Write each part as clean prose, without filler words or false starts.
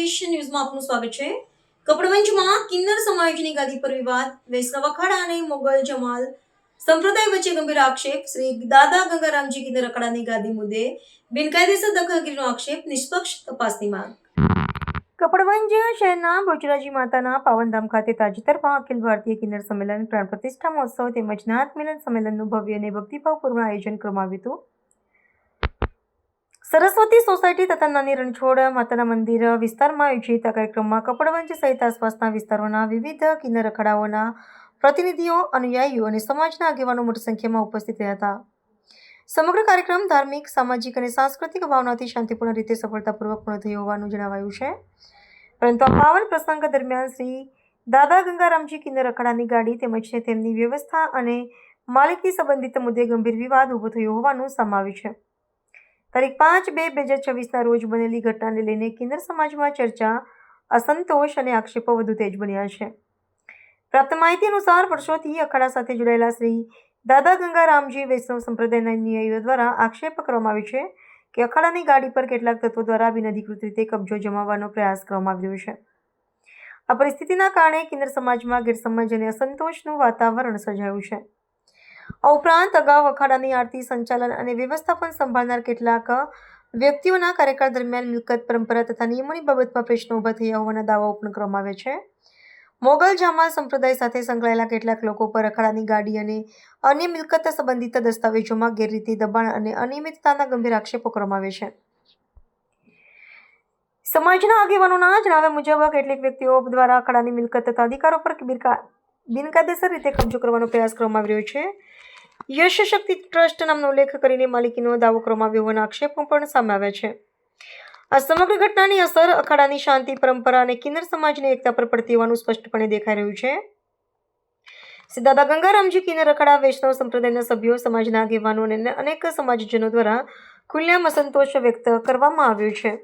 સંદેશ ન્યૂઝમાં આપનું સ્વાગત છે। કપડવંજમાં કિન્નર સમાજની ગાદી પર વિવાદ, વૈષ્ણવ અખાડા અને મોગલ જમાલ સંપ્રદાય વચ્ચે ગંભીર આક્ષેપ। શ્રી દાદા ગંગારામજી કિન્નર અખાડાની ગાદી મુદ્દે બિનકાયદેસર દખલગીરીનો આક્ષેપ, નિષ્પક્ષ તપાસની માંગ। કપડવંજ શહેરના બહુચરાજી માતાના પાવનધામ ખાતે તાજેતરમાં અખિલ ભારતીય કિન્નર સંમેલન પ્રાણ પ્રતિષ્ઠા મહોત્સવ તેમજ નાથ મિલન સંમેલનનું ભવ્ય અને ભક્તિભાવપૂર્ણ આયોજન કરવામાં આવ્યું હતું। સરસ્વતી સોસાયટી તથા નાની રણછોડ માતાના મંદિર વિસ્તારમાં આયોજિત આ કાર્યક્રમમાં કપડવંજ સહિત આસપાસના વિસ્તારોના વિવિધ કિન્નર અખાડાઓના પ્રતિનિધિઓ, અનુયાયીઓ અને સમાજના આગેવાનો મોટી સંખ્યામાં ઉપસ્થિત રહ્યા હતા। સમગ્ર કાર્યક્રમ ધાર્મિક, સામાજિક અને સાંસ્કૃતિક ભાવનાથી શાંતિપૂર્ણ રીતે સફળતાપૂર્વક પૂર્ણ થયો હોવાનું જણાવાયું છે। પરંતુ આ પાવન પ્રસંગ દરમિયાન શ્રી દાદા ગંગારામજી કિન્નર અખાડાની ગાડી તેમજ તેમની વ્યવસ્થા અને માલિકી સંબંધિત મુદ્દે ગંભીર વિવાદ ઊભો થયો હોવાનું સામે આવ્યું છે। તારીખ 5/2/2026ના રોજ બનેલી ઘટનાને લઈને કિન્નર સમાજમાં ચર્ચા, અસંતોષ અને આક્ષેપો વધુ તેજ બન્યા છે। પ્રાપ્ત માહિતી અનુસાર વર્ષોથી અખાડા સાથે જોડાયેલા શ્રી દાદા ગંગારામજી વૈષ્ણવ સંપ્રદાયના અનુયાયીઓ દ્વારા આક્ષેપ કરવામાં આવ્યો છે કે અખાડાની ગાડી પર કેટલાક તત્વો દ્વારા બિનઅધિકૃત રીતે કબજો જમાવવાનો પ્રયાસ કરવામાં આવ્યો છે। આ પરિસ્થિતિના કારણે કિન્નર સમાજમાં ગેરસમજ અને અસંતોષનું વાતાવરણ સર્જાયું છે। આ ઉપરાંત અગાઉ અખાડાની આરતી, સંચાલન અને વ્યવસ્થાપન સંભાળનાર કેટલાક વ્યક્તિઓના કાર્યકાળ દરમિયાન મિલકત, પરંપરા તથા નિયમોની બાબતમાં પ્રશ્નો ઊભા થયા હોવાના દાવાઓ પણ કરવામાં આવ્યા છે। મોગલ જામાલ સંપ્રદાય સાથે સંકળાયેલા કેટલાક લોકો પર અખાડાની ગાડી અને અન્ય મિલકત સંબંધિત દસ્તાવેજોમાં ગેરરીતિ, દબાણ અને અનિયમિતતાના ગંભીર આક્ષેપો કરવામાં આવ્યા છે। સમાજના આગેવાનોના જણાવ્યા મુજબ કેટલીક વ્યક્તિઓ દ્વારા અખાડાની મિલકત તથા અધિકારો પર બિનકાયદેસર રીતે કબજો કરવાનો પ્રયાસ કરવામાં આવી રહ્યો છે। યશ શક્તિ ટ્રસ્ટ નામનો ઉલ્લેખ કરીને માલિકીનો દાવો કરવામાં આવ્યો હોવાના આક્ષેપો પણ સામે આવ્યા છે। આ સમગ્ર ઘટનાની અસર અખાડાની શાંતિ, પરંપરા અને કિન્નર સમાજની એકતા પર પડતી હોવાનું સ્પષ્ટપણે દેખાઈ રહ્યું છે। શ્રી દાદા ગંગારામજી કિન્નર અખાડા વૈષ્ણવ સંપ્રદાયના સભ્યો, સમાજના આગેવાનો અને અનેક સમાજજનો દ્વારા ખુલ્લેઆમ અસંતોષ વ્યક્ત કરવામાં આવ્યો છે।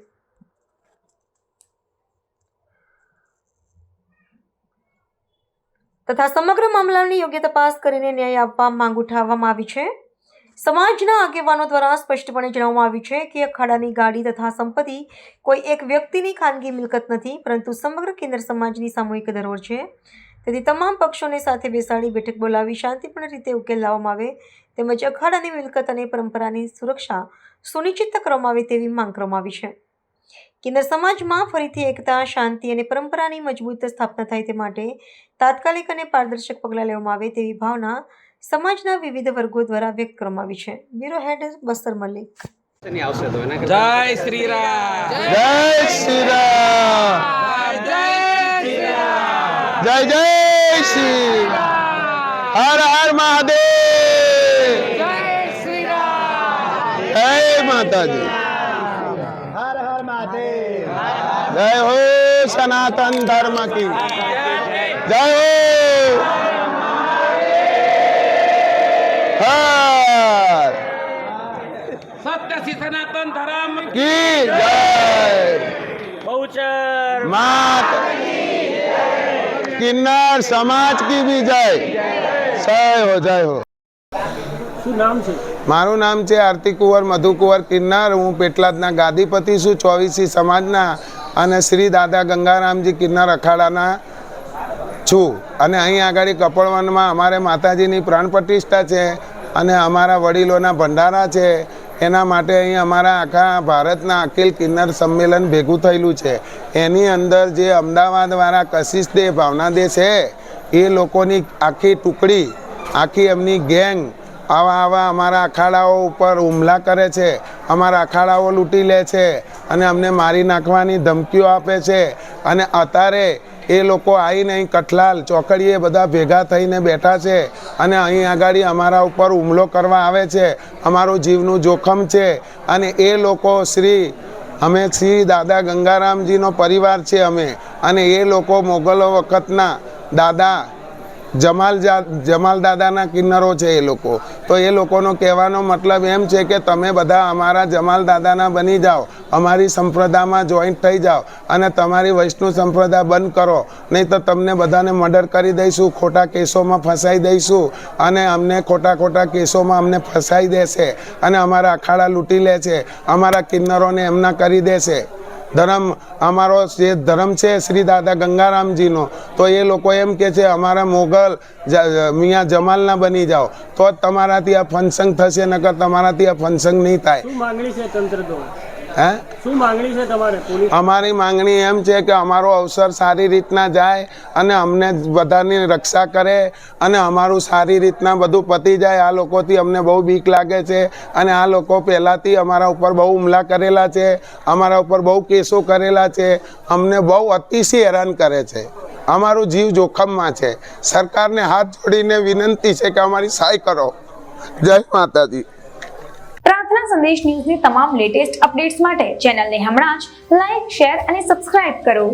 તથા સમગ્ર મામલાની યોગ્ય તપાસ કરીને ન્યાય આપવા માંગ ઉઠાવવામાં આવી છે। સમાજના આગેવાનો દ્વારા સ્પષ્ટપણે જણાવવામાં આવ્યું છે કે અખાડાની ગાડી તથા સંપત્તિ કોઈ એક વ્યક્તિની ખાનગી મિલકત નથી, પરંતુ સમગ્ર કિન્નર સમાજની સામૂહિક ધરોહર છે। તેથી તમામ પક્ષોને સાથે બેસાડી બેઠક બોલાવી શાંતિપૂર્ણ રીતે ઉકેલ લાવવામાં આવે તેમજ અખાડાની મિલકત અને પરંપરાની સુરક્ષા સુનિશ્ચિત કરવામાં આવે તેવી માંગ કરવામાં આવી છે। કિન્નર સમાજમાં ફરીથી એકતા, શાંતિ અને પરંપરાની મજબૂત સ્થાપના થાય તે માટે તાત્કાલિક અને પારદર્શક પગલાં લેવામાં આવે તેવી ભાવના સમાજના વિવિધ વર્ગો દ્વારા વ્યક્ત કરવામાં આવી છે। Bureau head Bastar Malik. જય શ્રી રામ, જય શ્રી રામ, જય જય શ્રી રામ, હર હર મહાદેવ, જય શ્રી રામ, જય માતાજી, हर हर महादेव, जय हो सनातन धर्म की, जय हो हर સત્ય સનાતન ધર્મ की जय, બહુચર मात किन्नर समाज की भी जय, जय हो, जय हो। શું નામ છે? મારું નામ છે આરતી કુંવર મધુ કુંવર કિન્નર। હું પેટલાદના ગાદીપતિ છું, 24 સમાજના અને શ્રી દાદા ગંગારામજી કિન્નર અખાડાના છું। અને અહીં આગળ કપડવનમાં અમારે માતાજીની પ્રાણ પ્રતિષ્ઠા છે અને અમારા વડીલોના ભંડારા છે। એના માટે અહીં અમારા આખા ભારતના અખિલ કિન્નર સંમેલન ભેગું થયેલું છે। એની અંદર જે અમદાવાદવાળા કશિશ દે, ભાવના દે છે, એ લોકોની આખી ટુકડી, આખી એમની ગેંગ આવા અમારા અખાડાઓ ઉપર હુમલા કરે છે, અમારા અખાડાઓ લૂંટી લે છે અને અમને મારી નાખવાની ધમકીઓ આપે છે। અને અત્યારે એ લોકો આવીને અહીં કઠલાલ ચોકડીએ બધા ભેગા થઈને બેઠા છે અને અહીં આગળ અમારા ઉપર હુમલો કરવા આવે છે। અમારું જીવનું જોખમ છે અને એ લોકો અમે શ્રી દાદા ગંગારામજીનો પરિવાર છે અમે, અને એ લોકો મોગલો વખતના દાદા જમાલ દાદાના કિન્નરો છે એ લોકો। તો એ લોકોનો કહેવાનો મતલબ એમ છે કે તમે બધા અમારા જમાલ દાદાના બની જાઓ, અમારી સંપ્રદાયમાં જોઈન્ટ થઈ જાઓ અને તમારી વૈષ્ણવ સંપ્રદાય બંધ કરો, નહીં તો તમને બધાને મર્ડર કરી દઈશું, ખોટા કેસોમાં ફસાઈ દઈશું અને અમને ખોટા કેસોમાં અમને ફસાઈ દેશે અને અમારા અખાડા લૂંટી લે છે, અમારા કિન્નરોને એમના કરી દેશે। ધર્મ અમારો જે ધર્મ છે શ્રી દાદા ગંગારામજીનો, તો એ લોકો એમ કે છે અમારા મોગલ મિયા જમાલના બની જાઓ તો જ તમારાથી આ ફંક્શન થશે, નકર તમારાથી આ ફંક્શન નહીં થાય. શું માંગણી છે તંત્ર દ્વારા? હે શું માંગણી છે તમારે પોલીસ? અમારી માંગણી એમ છે કે અમારો અવસર સારી રીતના જાય અને અમને બધાની રક્ષા કરે અને અમારું સારી રીતના બધું પતી જાય. આ લોકોથી અમને બહુ બીક લાગે છે અને આ લોકો પહેલાંથી અમારા ઉપર બહુ હુમલા કરેલા છે, અમારા ઉપર બહુ કેસો કરેલા છે, અમને બહુ અતિશય હેરાન કરે છે, અમારું જીવ જોખમમાં છે. સરકારને હાથ જોડીને વિનંતી છે કે અમારી સહાય કરો. જય માતાજી. પ્રાર્થના સંદેશ ન્યૂઝની તમામ લેટેસ્ટ અપડેટ્સ માટે ચેનલને હમણાં જ લાઈક, શેર અને સબસ્ક્રાઇબ કરો.